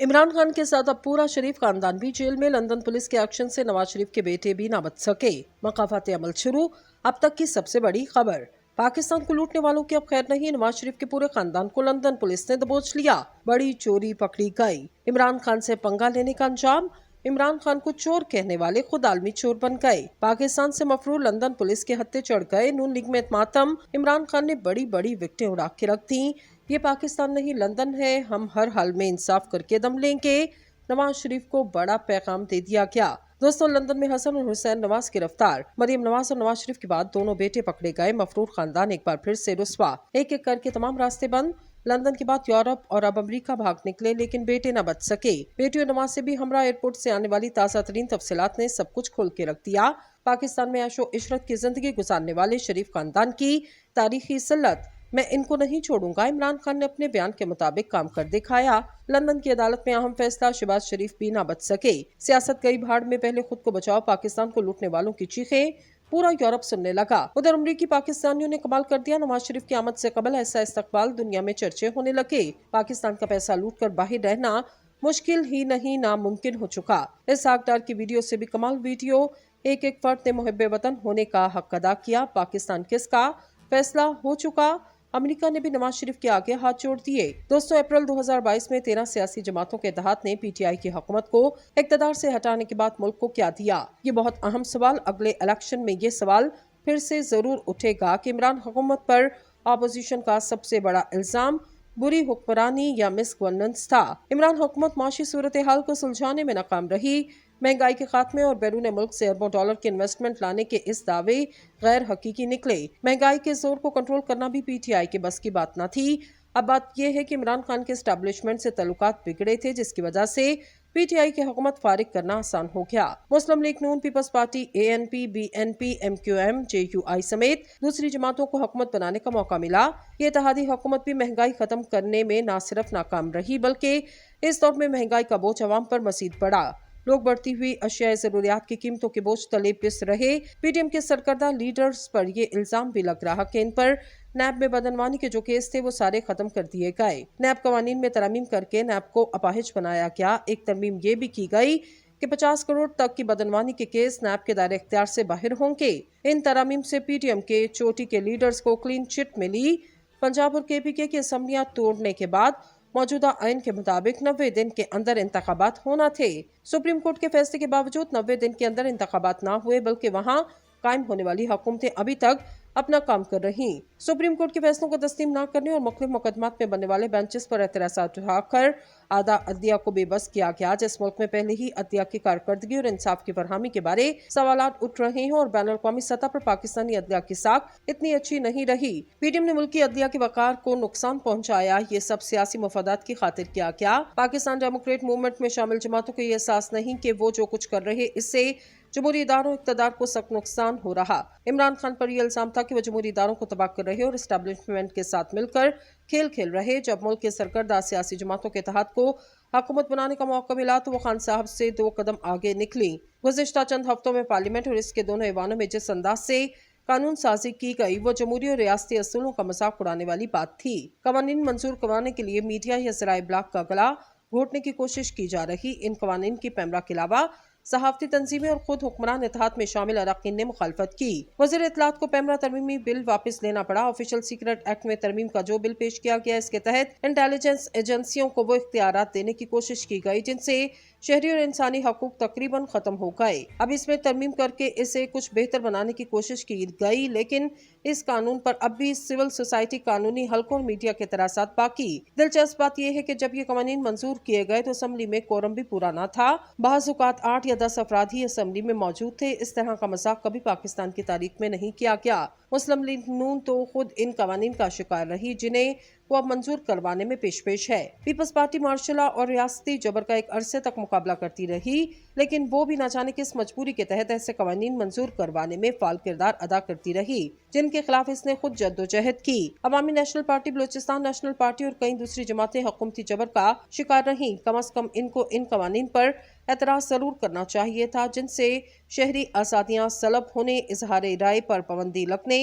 इमरान खान के साथ अब पूरा शरीफ खानदान भी जेल में। लंदन पुलिस के एक्शन से नवाज शरीफ के बेटे भी ना बच सके। मकाफात अमल शुरू। अब तक की सबसे बड़ी खबर। पाकिस्तान को लूटने वालों की अब खैर नहीं। नवाज शरीफ के पूरे खानदान को लंदन पुलिस ने दबोच लिया। बड़ी चोरी पकड़ी गई। इमरान खान से पंगा लेने का अंजाम। इमरान खान को चोर कहने वाले खुद आलमी चोर बन गए। पाकिस्तान से मफरूर लंदन पुलिस के हत्थे चढ़ गए। नून लीग में मातम। इमरान खान ने बड़ी बड़ी विकटें उड़ा के रख दी। ये पाकिस्तान नहीं लंदन है, हम हर हाल में इंसाफ करके दम लेंगे। नवाज शरीफ को बड़ा पैगाम दे दिया गया। दोस्तों, लंदन में हसन और हुसैन नवाज गिरफ्तार। मरियम नवाज और नवाज शरीफ के बाद दोनों बेटे पकड़े गए। मफरूर खानदान एक बार फिर से रुस्वा। एक एक करके तमाम रास्ते बंद। लंदन के बाद यूरोप और अब अमेरिका भाग निकले, लेकिन बेटे न बच सके। बेटियों नवाज से भी हमरा एयरपोर्ट से आने वाली ताज़ा तरीन तफसीलात ने सब कुछ खोल के रख दिया। पाकिस्तान में ऐशो इशरत की जिंदगी गुजारने वाले शरीफ खानदान की तारीखी सिल्लत। मैं इनको नहीं छोड़ूंगा। इमरान खान ने अपने बयान के मुताबिक काम कर दिखाया। लंदन की अदालत में अहम फैसला। शहबाज शरीफ भी ना बच सके। सियासत गई भाड़ में, पहले खुद को बचाओ। पाकिस्तान को लूटने वालों की चीखें पूरा यूरोप सुनने लगा। उधर अमरीकी पाकिस्तानियों ने कमाल कर दिया। नवाज शरीफ की आमद से कबल ऐसा इस्तकबाल, दुनिया में चर्चे होने लगे। पाकिस्तान का पैसा लूट कर बाहर रहना मुश्किल ही नहीं, नामुमकिन हो चुका। इस आगदार की वीडियो से भी कमाल वीडियो। एक एक फर्द ने मुहिब्बे वतन होने का हक अदा किया। पाकिस्तान किसका फैसला हो चुका। अमेरिका ने भी नवाज शरीफ के आगे हाथ जोड़ दिए। दोस्तों, अप्रैल 2022 में 13 सियासी जमातों के इत्तेहाद ने पीटीआई की हुकूमत को इक़्तिदार से हटाने के बाद मुल्क को क्या दिया। ये बहुत अहम सवाल। अगले इलेक्शन में ये सवाल फिर से जरूर उठेगा कि इमरान हुकूमत पर अपोजिशन का सबसे बड़ा इल्जाम बुरी हुक्मरानी या मिस गवर्नेंस था। इमरान हुकूमत माशी सूरत हाल को सुलझाने में नाकाम रही। महंगाई के खात्मे और बैरून मुल्क से अरबों डॉलर के इन्वेस्टमेंट लाने के इस दावे गैर हकीकी निकले। महंगाई के जोर को कंट्रोल करना भी पीटीआई के बस की बात न थी। अब बात यह है कि इमरान खान के एस्टेब्लिशमेंट से ताल्लुकात बिगड़े थे, जिसकी वजह से पीटीआई की हुकूमत फारिग करना आसान हो गया। मुस्लिम लीग नून, people's party, ANP, BNP, MQM, JUI समेत दूसरी जमातों को हुकूमत बनाने का मौका मिला। ये इत्तेहादी हुकूमत भी महंगाई खत्म करने में न सिर्फ नाकाम रही, बल्कि इस दौर में महंगाई का बोझ अवाम पर मजीद बढ़ा। लोग बढ़ती हुई अशियाए जरूरियात की कीमतों के बोझ तले पिस रहे। पीटीएम के सरकर्दा लीडर्स पर ये इल्जाम भी लग रहा कि इन पर नैब में बदनवानी के जो केस थे वो सारे खत्म कर दिए गए। नैब कवानीन में तरमीम करके नैब को अपाहिज बनाया गया। एक तरमीम ये भी की गई कि 50 करोड़ तक की बदनवानी के केस नैब के दायरे इख्तियार से बाहर होंगे। इन तरमीम से पीटीएम के चोटी के लीडर्स को क्लीन चिट मिली। पंजाब और केपीके की असम्बलियां तोड़ने के बाद मौजूदा आइन के मुताबिक 90 दिन के अंदर इंतखाबात होना थे। सुप्रीम कोर्ट के फैसले के बावजूद 90 दिन के अंदर इंतखाबात ना हुए, बल्कि वहां कायम होने वाली हुकूमतें अभी तक अपना काम कर रही। सुप्रीम कोर्ट के फैसलों को तस्लीम न करने और मुख्तलिफ मुकदमात में बनने वाले बेंचेस पर एतराज़ात उठाकर आधा अदलिया को बेबस किया गया। जिस मुल्क में पहले ही अदलिया की कारकर्दगी और इंसाफ की फरहमी के बारे सवालात उठ रहे हैं और बैनुल अक़वामी सतह पर पाकिस्तानी अदलिया की साख इतनी अच्छी नहीं रही। पीटीएम ने मुल्की अदलिया के वक़ार को नुकसान पहुंचाया। ये सब सियासी मफादात की खातिर किया गया। पाकिस्तान डेमोक्रेट मूवमेंट में शामिल जमातों को ये एहसास नहीं कि वो जो कुछ कर रहे इससे जमहूरी इदारों इक़्तिदार को सख्त नुकसान हो रहा। इमरान खान पर यह इल्जाम था कि वो जमहूरी इदारों को तबाह कर रहे और एस्टेब्लिशमेंट के साथ मिलकर खेल खेल रहे। जब मुल्क के सरकर्दा सियासी जमातों के इत्तेहाद को हुकूमत बनाने का मौका मिला तो वो खान साहब से 2 कदम आगे निकली। गुज़िश्ता चंद हफ्तों में पार्लियामेंट और इसके दोनों ऐवानों में जिस अंदाज से कानून साजी की गई वो जमहूरी और रियासती असूलों का मजाक उड़ाने वाली बात थी। कवानीन मंजूर करवाने के लिए मीडिया या ज़राए इब्लाग का गला घोटने की कोशिश की जा रही। इन कवानीन की पैमरा के अलावा सहाफती तंजीमें और खुद हुक्मरान इत्तेहाद में शामिल अरकान ने मुखालफत की। वज़ीर इत्तलात को पैमरा तरमीमी बिल वापस लेना पड़ा। ऑफिशियल सीक्रेट एक्ट में तरमीम का जो बिल पेश किया गया, इसके तहत इंटेलिजेंस एजेंसियों को वो इख्तियारात देने की कोशिश की गई जिनसे शहरी और इंसानी हकूक तकरीबन खत्म हो गए। अब इसमें तरमीम करके इसे कुछ बेहतर बनाने की कोशिश की गई, लेकिन इस कानून पर अब भी सिविल सोसाइटी, कानूनी हलकों और मीडिया के एतराज़ात बाकी। दिलचस्प बात यह है कि जब ये कवानीन मंजूर किए गए तो असम्बली में कोरम भी पूरा न था। बाज़ औक़ात 8 या 10 अफराद ही असम्बली में मौजूद थे। इस तरह का मजाक कभी पाकिस्तान की तारीख में नहीं किया गया। मुस्लिम लीग नून तो खुद इन कवानीन का शिकार रही जिन्हें वो अब मंजूर करवाने में पेश है। पीपल्स पार्टी मार्शला और रियासती जबर का एक अरसे तक मुकाबला करती रही, लेकिन वो भी न जाने किस मजबूरी के तहत ऐसे कवानीन मंजूर करवाने में फाल किरदार अदा करती रही जिनके खिलाफ इसने खुद जद्दोजहद की। Awami national party, Balochistan national party और कई दूसरी जमातें हुकूमती जबर का शिकार रहीं। कम अज कम इनको इन कवानीन पर एतराज जरूर करना चाहिए था जिनसे शहरी आज़ादियाँ सलब होने, इजहार राय पर पाबंदी लगने,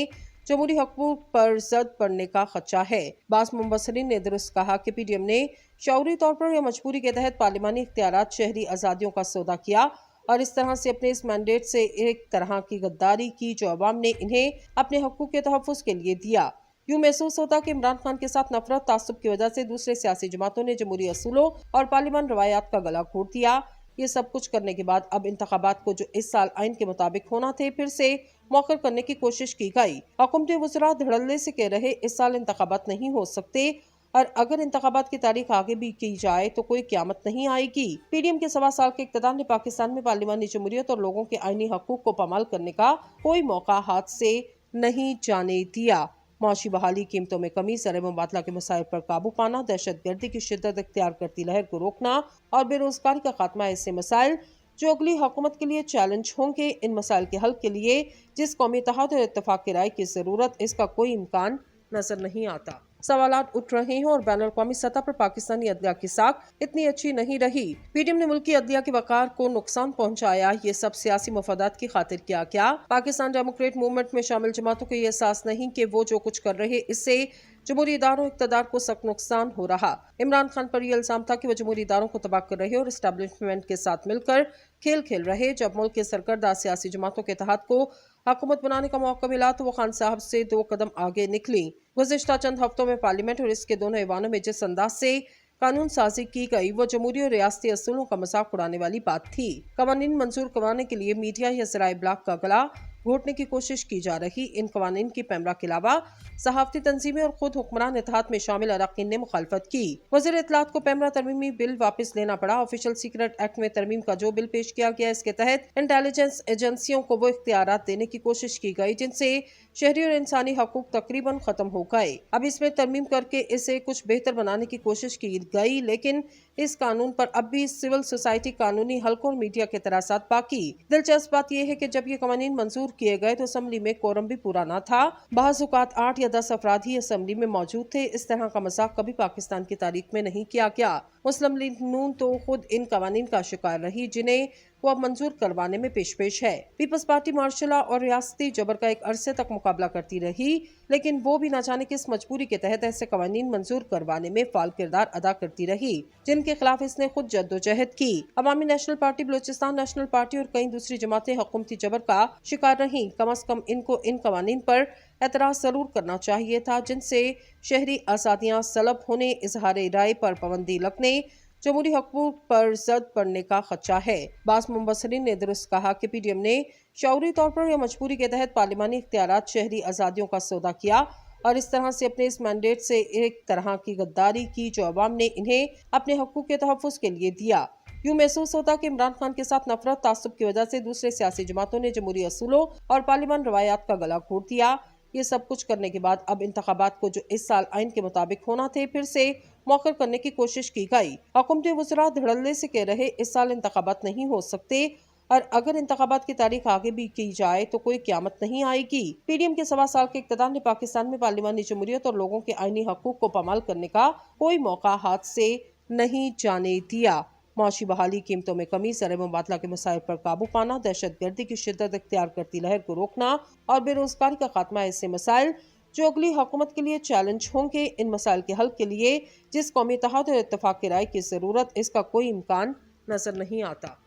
जमहूरी हकूक पर जद पड़ने का खदशा है। बास मुबसरीन ने दुरुस्त कहा कि पीडीएम ने शऊरी तौर पर या मजबूरी के तहत पार्लिमानी इख्तियारात शहरी आज़ादियों का सौदा किया और इस तरह से अपने इस मैंडेट से एक तरह की गद्दारी की जो अवाम ने इन्हें अपने हकूक के तहफ़्फ़ुज़ के लिए दिया। यूँ महसूस होता कि इमरान खान के साथ नफरत तासुब की वजह से दूसरे सियासी जमातों ने जमहूरी असूलों और पार्लिमान रवायात का गला घोट दिया। ये सब कुछ करने के बाद अब इंतखाबात को जो इस साल आइन के मुताबिक होना थे फिर से मौखर करने की कोशिश की गई। हुकूमती वज़रा धड़ल्ले से कह रहे इस साल इंतखाबात नहीं हो सकते और अगर इंतखाबात की तारीख आगे भी की जाए तो कोई क़यामत नहीं आएगी। पीडीएम के 1.25 साल के इक़्तिदार ने पाकिस्तान में पार्लिमानी जमहूरियत और लोगों के आईनी हकूक को पामाल करने का कोई मौका हाथ से नहीं जाने दिया। मौशी बहाली, कीमतों में कमी, ज़र मुबादला के मसाइल पर काबू पाना, दहशतगर्दी की शिद्दत इख्तियार करती लहर को रोकना और बेरोजगारी का खात्मा ऐसे मसाइल जो अगली हुकूमत के लिए चैलेंज होंगे। इन मसाइल के हल के लिए जिस कौमी इत्तेहाद और इत्तेफाक की राय की ज़रूरत, इसका कोई इम्कान नजर नहीं आता। सवालात उठ रहे हैं और बैनुल अक़वामी सतह पर पाकिस्तानी अदलिया की साख इतनी अच्छी नहीं रही। पीडीएम ने मुल्की अदलिया के वक़ार को नुकसान पहुंचाया, ये सब सियासी मफादात की खातिर किया क्या? पाकिस्तान डेमोक्रेट मूवमेंट में शामिल जमातों को ये एहसास नहीं कि वो जो कुछ कर रहे इससे जमहूरी इदारों इक़्तिदार को सख्त नुकसान हो रहा। इमरान खान पर यह इल्जाम था कि वो जमहूरी इदारों को तबाह कर रहे और इस्टेब्लिशमेंट के साथ मिलकर खेल खेल रहे। जब मुल्क के सरकर्दा सियासी जमातों के इत्तेहाद को हुकूमत बनाने का मौका मिला तो वो खान साहब से 2 कदम आगे निकली। गुज़िश्ता चंद हफ्तों में पार्लियामेंट और इसके दोनों ऐवानों में जिस अंदाज से कानून साजी की गई वो जमहूरी और रियासती असूलों का मजाक उड़ाने वाली बात थी। कवानीन मंजूर करवाने के लिए मीडिया या ज़राए ब्लाक का गला घोटने की कोशिश की जा रही। इन कवानीन की पैमरा के अलावा सहाफ़ती तंजीमें और खुद हुक्मरान इत्तेहाद में शामिल अरकान ने मुखालफत की। वज़ीर इत्तलाआत को पैमरा तरमीमी बिल वापस लेना पड़ा। ऑफिशियल सीक्रेट एक्ट में तरमीम का जो बिल पेश किया गया, इसके तहत इंटेलिजेंस एजेंसियों को वो इख्तियारात देने की कोशिश की गई जिनसे शहरी और इंसानी हकूक तकरीबन खत्म हो गए। अब इसमें तरमीम करके इसे कुछ बेहतर बनाने की कोशिश की गई, लेकिन इस कानून पर अब भी सिविल सोसाइटी, कानूनी हलकों और मीडिया के तरासात बाकी। दिलचस्प बात यह है कि जब ये कवानीन मंजूर किए गए तो असम्बली में कोरम भी पूरा न था। बाज़ औक़ात 8 या 10 अफराद ही असम्बली में मौजूद थे। इस तरह का मजाक कभी पाकिस्तान की तारीख में नहीं किया गया। मुस्लिम लीग नून तो खुद इन कवानीन का शिकार रही जिन्हें वो अब मंजूर करवाने में पेश है। पीपल्स पार्टी मार्शला और रियासती जबर का एक अरसे तक मुकाबला करती रही, लेकिन वो भी न जाने किस मजबूरी के तहत ऐसे कवानीन मंजूर करवाने में फाल किरदार अदा करती रही जिनके खिलाफ इसने खुद जद्दोजहद की। Awami national party, Balochistan national party और कई दूसरी जमातें हुकूमती जबर का शिकार रही। कम अज कम इनको इन कवानीन पर एतराज़ जरूर करना चाहिए था जिनसे शहरी आज़ादियाँ सलब होने, इजहार राय पर पाबंदी लगने, जमहूरी हकूक पर जद पड़ने का खदशा है। बास मुबसरीन ने दुरुस्त कहा कि पीडीएम ने शऊरी तौर पर या मजबूरी के तहत पार्लिमानी इख्तियारात शहरी आज़ादियों का सौदा किया और इस तरह से अपने इस मैंडेट से एक तरह की गद्दारी की जो अवाम ने इन्हें अपने हकूक के तहफ़्फ़ुज़ के लिए दिया। यूँ महसूस होता कि इमरान खान के साथ नफरत तासुब की वजह से दूसरे सियासी जमातों ने जमहूरी असूलों और पार्लिमान रवायात का गला घोट दिया। ये सब कुछ करने के बाद अब इंतखाबात को जो इस साल आइन के मुताबिक होना थे फिर से मौखर करने की कोशिश की गई। हुकूमती वज़रा धड़ल्ले से कह रहे इस साल इंतखाबात नहीं हो सकते और अगर इंतखाबात की तारीख आगे भी की जाए तो कोई क़यामत नहीं आएगी। पीडीएम के 1.25 साल के इक़्तिदार ने पाकिस्तान में पार्लिमानी जमहूरियत और लोगों के आईनी हकूक को पामाल करने का कोई मौका हाथ से नहीं जाने दिया। मौशी बहाली, कीमतों में कमी, ज़र मुबादला के मसाइल पर काबू पाना, दहशतगर्दी की शिद्दत इख्तियार करती लहर को रोकना और बेरोजगारी का खात्मा ऐसे मसाइल जो अगली हुकूमत के लिए चैलेंज होंगे। इन मसाइल के हल के लिए जिस कौमी इत्तेहाद और इत्तेफाक की राय की ज़रूरत, इसका कोई इम्कान नजर नहीं आता।